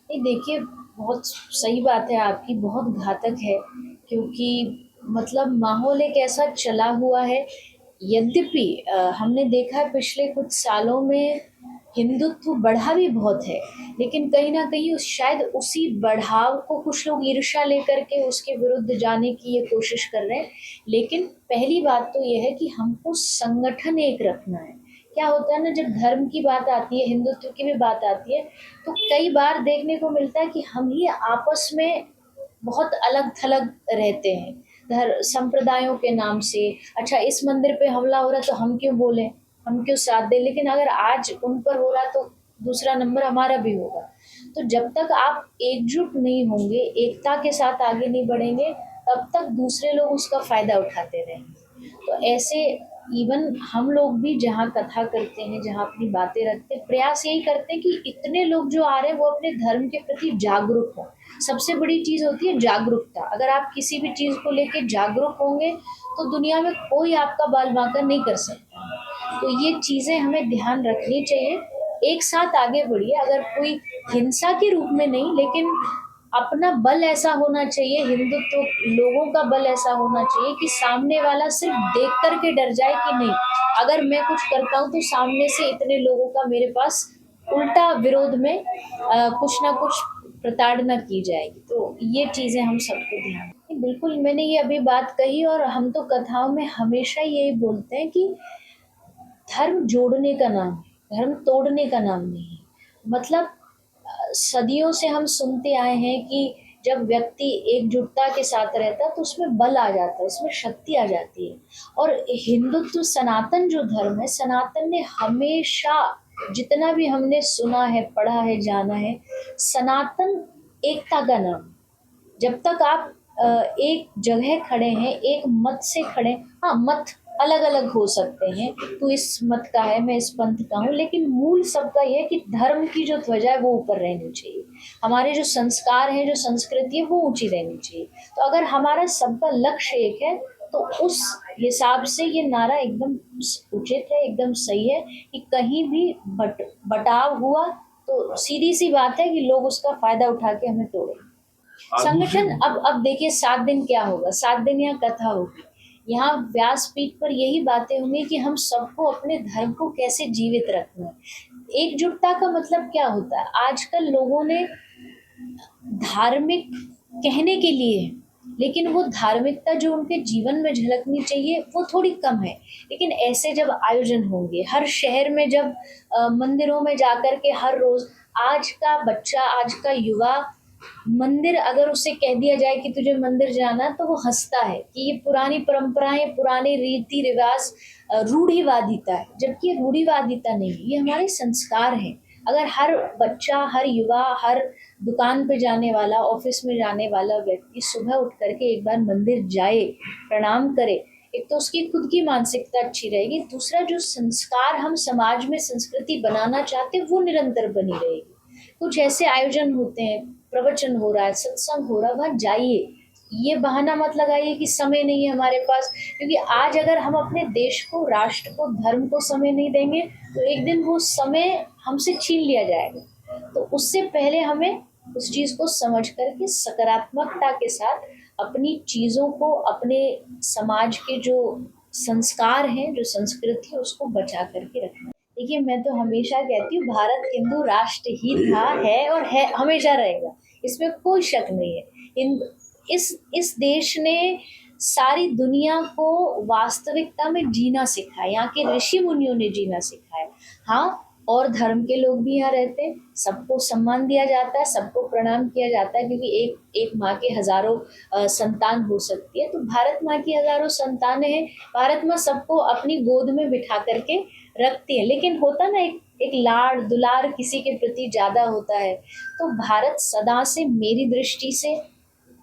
नहीं देखिए, बहुत सही बात है आपकी, बहुत घातक है क्योंकि मतलब माहौल एक ऐसा चला हुआ है। यद्यपि हमने देखा है पिछले कुछ सालों में हिंदुत्व बढ़ा भी बहुत है, लेकिन कहीं न कहीं उस शायद उसी बढ़ाव को कुछ लोग ईर्ष्या लेकर के उसके विरुद्ध जाने की ये कोशिश कर रहे हैं। लेकिन पहली बात तो ये है कि हमको संगठन एक रखना है। क्या होता है ना, जब धर्म की बात आती है, हिंदुत्व की भी बात आती है, तो कई बार देखने को मिलता है कि हम ही आपस में बहुत अलग-थलग रहते हैं, धर संप्रदायों के नाम से। अच्छा, इस मंदिर पे हमला हो रहा है तो हम क्यों बोलें, हम क्यों साथ दें? लेकिन अगर आज उन पर हो रहा है तो दूसरा नंबर हमारा भी होगा। तो जब तक आप एकजुट नहीं होंगे, एकता के साथ आगे नहीं बढ़ेंगे, तब तक दूसरे लोग उसका फ़ायदा उठाते रहेंगे। तो ऐसे इवन हम लोग भी जहाँ कथा करते हैं, जहाँ अपनी बातें रखते हैं, प्रयास यही करते हैं कि इतने लोग जो आ रहे हैं वो अपने धर्म के प्रति जागरूक हों। सबसे बड़ी चीज़ होती है जागरूकता। अगर आप किसी भी चीज़ को लेके जागरूक होंगे तो दुनिया में कोई आपका बाल बांका नहीं कर सकता। तो ये चीज़ें हमें ध्यान रखनी चाहिए। एक साथ आगे बढ़िए, अगर कोई हिंसा के रूप में नहीं, लेकिन अपना बल ऐसा होना चाहिए, हिंदुत्व लोगों का बल ऐसा होना चाहिए कि सामने वाला सिर्फ देख कर के डर जाए कि नहीं, अगर मैं कुछ करता हूँ तो सामने से इतने लोगों का मेरे पास उल्टा विरोध में कुछ ना कुछ प्रताड़ना की जाएगी। तो ये चीज़ें हम सबको ध्यान रखें। बिल्कुल, मैंने ये अभी बात कही और हम तो कथाओं में हमेशा यही बोलते हैं कि धर्म जोड़ने का नाम है, धर्म तोड़ने का नाम नहीं है। मतलब सदियों से हम सुनते आए हैं कि जब व्यक्ति एकजुटता के साथ रहता है तो उसमें बल आ जाता है, उसमें शक्ति आ जाती है। और हिंदुत्व सनातन जो धर्म है, सनातन ने हमेशा, जितना भी हमने सुना है, पढ़ा है, जाना है, सनातन एकता का नाम। जब तक आप एक जगह खड़े हैं, एक मत से खड़े, हाँ, मत अलग-अलग हो सकते हैं, तू इस मत का है, मैं इस पंथ का हूँ, लेकिन मूल सबका ये है कि धर्म की जो ध्वजा है वो ऊपर रहनी चाहिए। हमारे जो संस्कार हैं, जो संस्कृति है वो ऊँची रहनी चाहिए। तो अगर हमारा सबका लक्ष्य एक है, तो उस हिसाब से ये नारा एकदम उचित है, एकदम सही है कि कहीं भी बटाव हुआ तो सीधी-सी बात है कि लोग उसका फ़ायदा उठा के हमें तोड़ेंगे। संगठन अब देखिए 7 दिन क्या होगा, 7 दिन यहाँ कथा होगी। यहाँ व्यासपीठ पर यही बातें होंगी कि हम सबको अपने धर्म को कैसे जीवित रखना है। एकजुटता का मतलब क्या होता है? आजकल लोगों ने धार्मिक कहने के लिए है, लेकिन वो धार्मिकता जो उनके जीवन में झलकनी चाहिए वो थोड़ी कम है। लेकिन ऐसे जब आयोजन होंगे, हर शहर में जब मंदिरों में जाकर के हर रोज़, आज का बच्चा, आज का युवा, मंदिर अगर उसे कह दिया जाए कि तुझे मंदिर जाना है, तो वो हँसता है कि ये पुरानी परंपराएँ, पुराने रीति-रिवाज़, रूढ़िवादिता है। जबकि ये रूढ़िवादिता नहीं है, ये हमारे संस्कार हैं। अगर हर बच्चा, हर युवा, हर दुकान पे जाने वाला, ऑफ़िस में जाने वाला व्यक्ति सुबह उठ कर के एक बार मंदिर जाए, प्रणाम करे, एक तो उसकी खुद की मानसिकता अच्छी रहेगी, दूसरा जो संस्कार हम समाज में संस्कृति बनाना चाहते हैं, वो निरंतर बनी रहेगी। कुछ ऐसे आयोजन होते हैं, प्रवचन हो रहा है, सत्संग हो रहा है, वहाँ जाइए। ये बहाना मत लगाइए कि समय नहीं है हमारे पास, क्योंकि आज अगर हम अपने देश को, राष्ट्र को, धर्म को समय नहीं देंगे, तो एक दिन वो समय हमसे छीन लिया जाएगा। तो उससे पहले हमें उस चीज़ को समझ कर के सकारात्मकता के साथ अपनी चीज़ों को, अपने समाज के जो संस्कार हैं, जो संस्कृति है, उसको बचा कर के रखना। देखिए, मैं तो हमेशा कहती हूँ भारत हिंदू राष्ट्र ही था, है और है, हमेशा रहेगा। इसमें कोई शक नहीं है। इन इस देश ने सारी दुनिया को वास्तविकता में जीना सिखाया, यहाँ के ऋषि मुनियों ने जीना सिखाया। हाँ, और धर्म के लोग भी यहाँ रहते हैं, सबको सम्मान दिया जाता है, सबको प्रणाम किया जाता है, क्योंकि एक एक माँ के हज़ारों संतान हो सकती है, तो भारत माँ की हज़ारों संतानें हैं। भारत माँ सबको अपनी गोद में बिठा कर के रखती है, लेकिन होता ना एक एक लाड़ दुलार किसी के प्रति ज़्यादा होता है। तो भारत सदा से मेरी दृष्टि से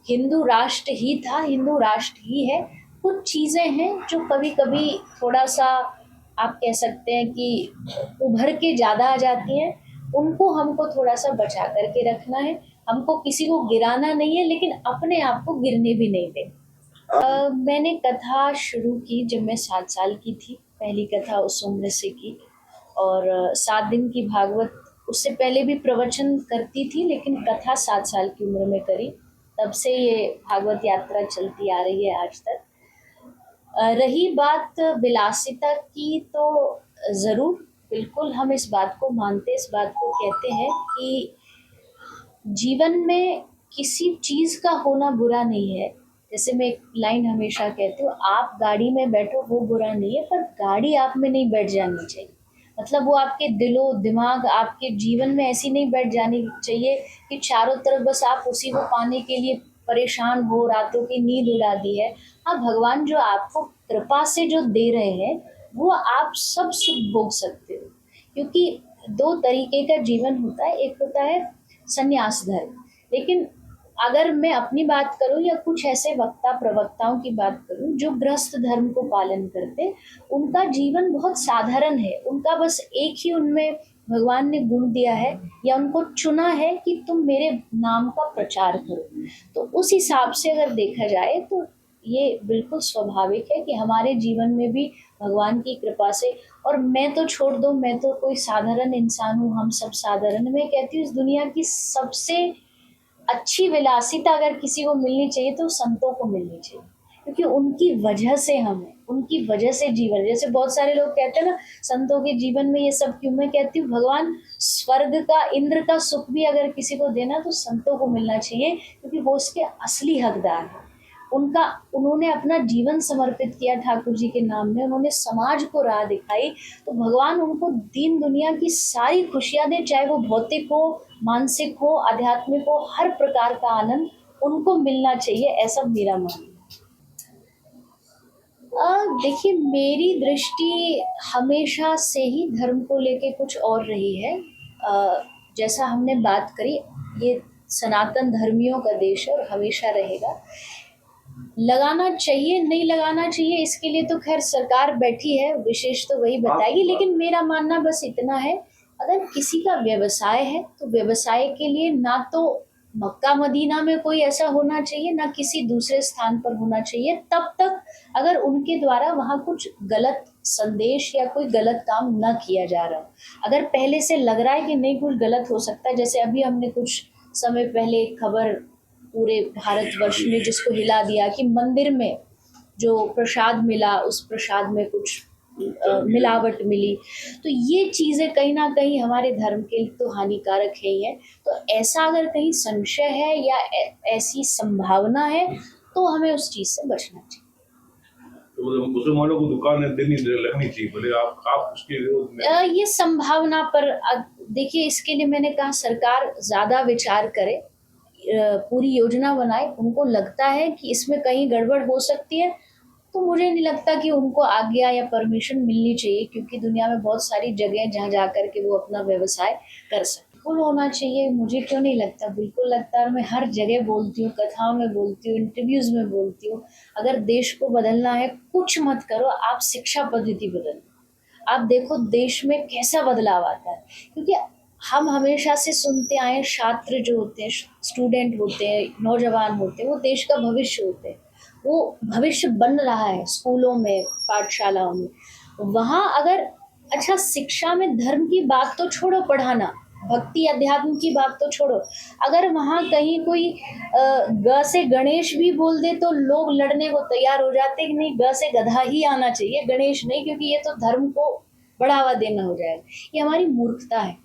हिंदू राष्ट्र ही था, हिंदू राष्ट्र ही है। कुछ चीज़ें हैं जो कभी-कभी थोड़ा-सा आप कह सकते हैं कि उभर के ज़्यादा आ जाती हैं, उनको हमको थोड़ा-सा बचा कर के रखना है। हमको किसी को गिराना नहीं है, लेकिन अपने आप को गिरने भी नहीं देना। मैंने कथा शुरू की जब मैं 7 साल की थी, पहली कथा उस उम्र से की। और 7 दिन की भागवत उससे पहले भी प्रवचन करती थी, लेकिन कथा 7 साल की उम्र में करी। तब से ये भागवत यात्रा चलती आ रही है आज तक। रही बात विलासिता की, तो ज़रूर, बिल्कुल हम इस बात को मानते, इस बात को कहते हैं कि जीवन में किसी चीज़ का होना बुरा नहीं है। जैसे मैं एक लाइन हमेशा कहती हूँ, आप गाड़ी में बैठो वो बुरा नहीं है, पर गाड़ी आप में नहीं बैठ जानी चाहिए। मतलब वो आपके दिलो दिमाग, आपके जीवन में ऐसी नहीं बैठ जानी चाहिए कि चारों तरफ बस आप उसी को पाने के लिए परेशान हो, रातों की नींद उड़ा दी है। हाँ, भगवान जो आपको कृपा से जो दे रहे हैं, वो आप सब सुख भोग सकते हो। क्योंकि दो तरीके का जीवन होता है, एक होता है संन्यास धर्म। लेकिन अगर मैं अपनी बात करूं या कुछ ऐसे वक्ता प्रवक्ताओं की बात करूं जो गृहस्थ धर्म को पालन करते, उनका जीवन बहुत साधारण है। उनका बस एक ही उनमें भगवान ने गुण दिया है, या उनको चुना है कि तुम मेरे नाम का प्रचार करो। तो उस हिसाब से अगर देखा जाए तो ये बिल्कुल स्वाभाविक है कि हमारे जीवन में भी भगवान की कृपा से, और मैं तो छोड़ दो, मैं तो कोई साधारण इंसान हूँ, हम सब साधारण। मैं कहती हूँ इस दुनिया की सबसे अच्छी विलासिता अगर किसी को मिलनी चाहिए तो संतों को मिलनी चाहिए, क्योंकि उनकी वजह से हम हैं, उनकी वजह से जीवन। जैसे बहुत सारे लोग कहते हैं ना, संतों के जीवन में ये सब क्यों, मैं कहती हूँ भगवान स्वर्ग का, इंद्र का सुख भी अगर किसी को देना तो संतों को मिलना चाहिए, क्योंकि वो उसके असली हकदार हैं। उनका उन्होंने अपना जीवन समर्पित किया ठाकुर जी के नाम में, उन्होंने समाज को राह दिखाई। तो भगवान उनको दीन दुनिया की सारी खुशियां दे, चाहे वो भौतिक हो, मानसिक हो, आध्यात्मिक हो, हर प्रकार का आनंद उनको मिलना चाहिए, ऐसा मेरा मानना है। देखिए, मेरी दृष्टि हमेशा से ही धर्म को लेके कुछ और रही है। जैसा हमने बात करी, ये सनातन धर्मियों का देश है और हमेशा रहेगा। लगाना चाहिए नहीं लगाना चाहिए इसके लिए तो खैर सरकार बैठी है, विशेष तो वही बताएगी। लेकिन मेरा मानना बस इतना है, अगर किसी का व्यवसाय है तो व्यवसाय के लिए ना तो मक्का मदीना में कोई ऐसा होना चाहिए, ना किसी दूसरे स्थान पर होना चाहिए, तब तक अगर उनके द्वारा वहाँ कुछ गलत संदेश या कोई गलत काम न किया जा रहा हो। अगर पहले से लग रहा है कि नहीं कुछ गलत हो सकता है, जैसे अभी हमने कुछ समय पहले एक खबर पूरे भारतवर्ष ने जिसको हिला दिया कि मंदिर में जो प्रसाद मिला, उस प्रसाद में कुछ मिलावट मिली। तो ये चीज़ें कहीं ना कहीं हमारे धर्म के लिए तो हानिकारक है ही है। तो ऐसा अगर कहीं संशय है या ऐसी संभावना है तो हमें उस चीज़ से बचना चाहिए। तो मुसलमानों को दुकान देनी लगनी चाहिए, बोले आप उसके विरोध में? ये संभावना पर देखिए, इसके लिए मैंने कहा सरकार ज़्यादा विचार करे, पूरी योजना बनाए। उनको लगता है कि इसमें कहीं गड़बड़ हो सकती है तो मुझे नहीं लगता कि उनको आज्ञा या परमिशन मिलनी चाहिए, क्योंकि दुनिया में बहुत सारी जगह हैं जहाँ जा कर के वो अपना व्यवसाय कर सकते। बिल्कुल होना चाहिए, मुझे क्यों नहीं लगता, बिल्कुल लगता है। और मैं हर जगह बोलती हूँ, कथाओं में बोलती हूँ, इंटरव्यूज में बोलती हूँ, अगर देश को बदलना है कुछ मत करो, आप शिक्षा पद्धति बदलो। आप देखो देश में कैसा बदलाव आता है, क्योंकि हम हमेशा से सुनते आए हैं, छात्र जो होते हैं, स्टूडेंट होते हैं, नौजवान होते हैं, वो देश का भविष्य होते हैं। वो भविष्य बन रहा है स्कूलों में, पाठशालाओं में। वहाँ अगर, अच्छा शिक्षा में धर्म की बात तो छोड़ो, पढ़ाना, भक्ति अध्यात्म की बात तो छोड़ो, अगर वहाँ कहीं कोई ग से गणेश भी बोल दे तो लोग लड़ने को तैयार हो जाते हैं कि नहीं, ग से गधा ही आना चाहिए, गणेश नहीं, क्योंकि ये तो धर्म को बढ़ावा देना हो जाएगा। ये हमारी मूर्खता है।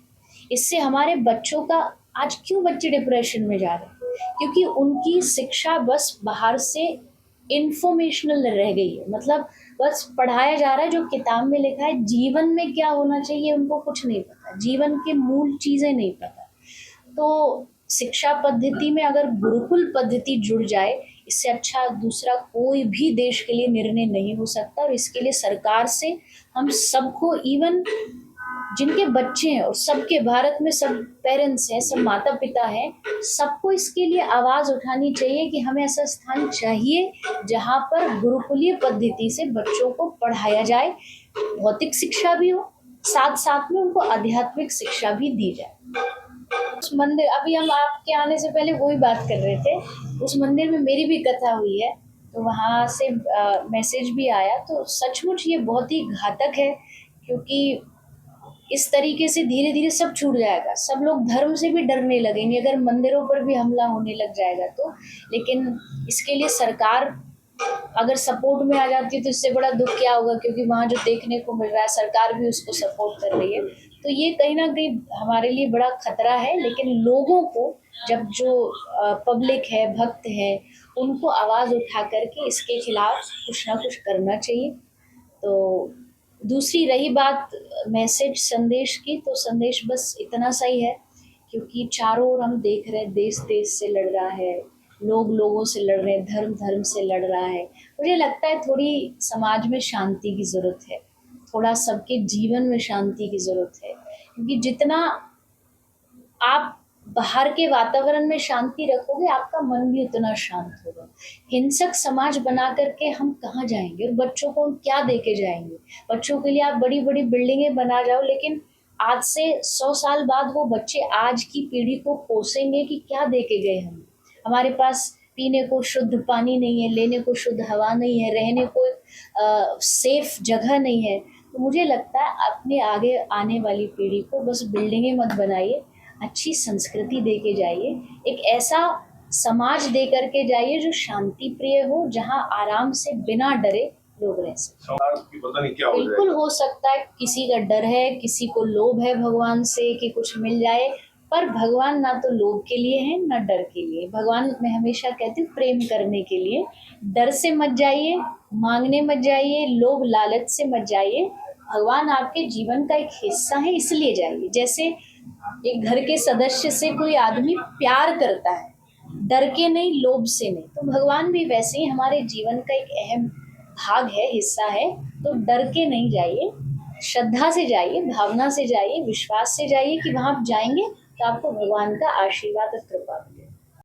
इससे हमारे बच्चों का, आज क्यों बच्चे डिप्रेशन में जा रहे हैं, क्योंकि उनकी शिक्षा बस बाहर से इंफॉर्मेशनल रह गई है। मतलब बस पढ़ाया जा रहा है जो किताब में लिखा है, जीवन में क्या होना चाहिए उनको कुछ नहीं पता, जीवन के मूल चीज़ें नहीं पता। तो शिक्षा पद्धति में अगर गुरुकुल पद्धति जुड़ जाए, इससे अच्छा दूसरा कोई भी देश के लिए निर्णय नहीं हो सकता। और इसके लिए सरकार से हम सबको, इवन जिनके बच्चे हैं और सबके, भारत में सब पेरेंट्स हैं, सब माता पिता हैं, सबको इसके लिए आवाज़ उठानी चाहिए कि हमें ऐसा स्थान चाहिए जहाँ पर गुरुकुलीय पद्धति से बच्चों को पढ़ाया जाए, भौतिक शिक्षा भी हो, साथ साथ में उनको आध्यात्मिक शिक्षा भी दी जाए। उस मंदिर, अभी हम आपके आने से पहले वही बात कर रहे थे, उस मंदिर में मेरी भी कथा हुई है, तो वहाँ से मैसेज भी आया। तो सचमुच ये बहुत ही घातक है, क्योंकि इस तरीके से धीरे धीरे सब छूट जाएगा, सब लोग धर्म से भी डरने लगेंगे अगर मंदिरों पर भी हमला होने लग जाएगा तो। लेकिन इसके लिए सरकार अगर सपोर्ट में आ जाती है तो इससे बड़ा दुख क्या होगा, क्योंकि वहाँ जो देखने को मिल रहा है सरकार भी उसको सपोर्ट कर रही है। तो ये कहीं ना कहीं हमारे लिए बड़ा खतरा है। लेकिन लोगों को, जब जो पब्लिक है, भक्त है, उनको आवाज़ उठा करके इसके खिलाफ कुछ ना कुछ करना चाहिए। तो दूसरी रही बात मैसेज, संदेश की, तो संदेश बस इतना सा ही है, क्योंकि चारों ओर हम देख रहे हैं देश देश से लड़ रहा है, लोग लोगों से लड़ रहे हैं, धर्म धर्म से लड़ रहा है। मुझे लगता है थोड़ी समाज में शांति की ज़रूरत है, थोड़ा सबके जीवन में शांति की ज़रूरत है, क्योंकि जितना आप बाहर के वातावरण में शांति रखोगे आपका मन भी उतना शांत होगा। हिंसक समाज बना करके हम कहाँ जाएंगे, और बच्चों को हम क्या दे के जाएंगे। बच्चों के लिए आप बड़ी बड़ी बिल्डिंगें बना जाओ, लेकिन आज से 100 साल बाद वो बच्चे आज की पीढ़ी को कोसेंगे कि क्या दे के गए हम। हमारे पास पीने को शुद्ध पानी नहीं है, लेने को शुद्ध हवा नहीं है, रहने को सेफ जगह नहीं है। तो मुझे लगता है अपने आगे आने वाली पीढ़ी को बस बिल्डिंगें मत बनाइए, अच्छी संस्कृति दे के जाइए, एक ऐसा समाज दे करके जाइए जो शांति प्रिय हो, जहाँ आराम से बिना डरे लोग रह सकें। समाज की पता नहीं क्या हो बिल्कुल जाएगा। हो सकता है किसी का डर है, किसी को लोभ है भगवान से कि कुछ मिल जाए, पर भगवान ना तो लोभ के लिए है ना डर के लिए। भगवान, मैं हमेशा कहती हूँ, प्रेम करने के लिए। डर से मत जाइए, मांगने मत जाइए, लोभ लालच से मत जाइए। भगवान आपके जीवन का एक हिस्सा है, इसलिए जाइए। जैसे एक घर के सदस्य से कोई आदमी प्यार करता है, डर के नहीं, लोभ से नहीं, तो भगवान भी वैसे ही हमारे जीवन का एक अहम भाग है, हिस्सा है। तो डर के नहीं जाइए, श्रद्धा से जाइए, भावना से जाइए, विश्वास से जाइए कि वहाँ आप जाएंगे तो आपको भगवान का आशीर्वाद और कृपा मिलेगा।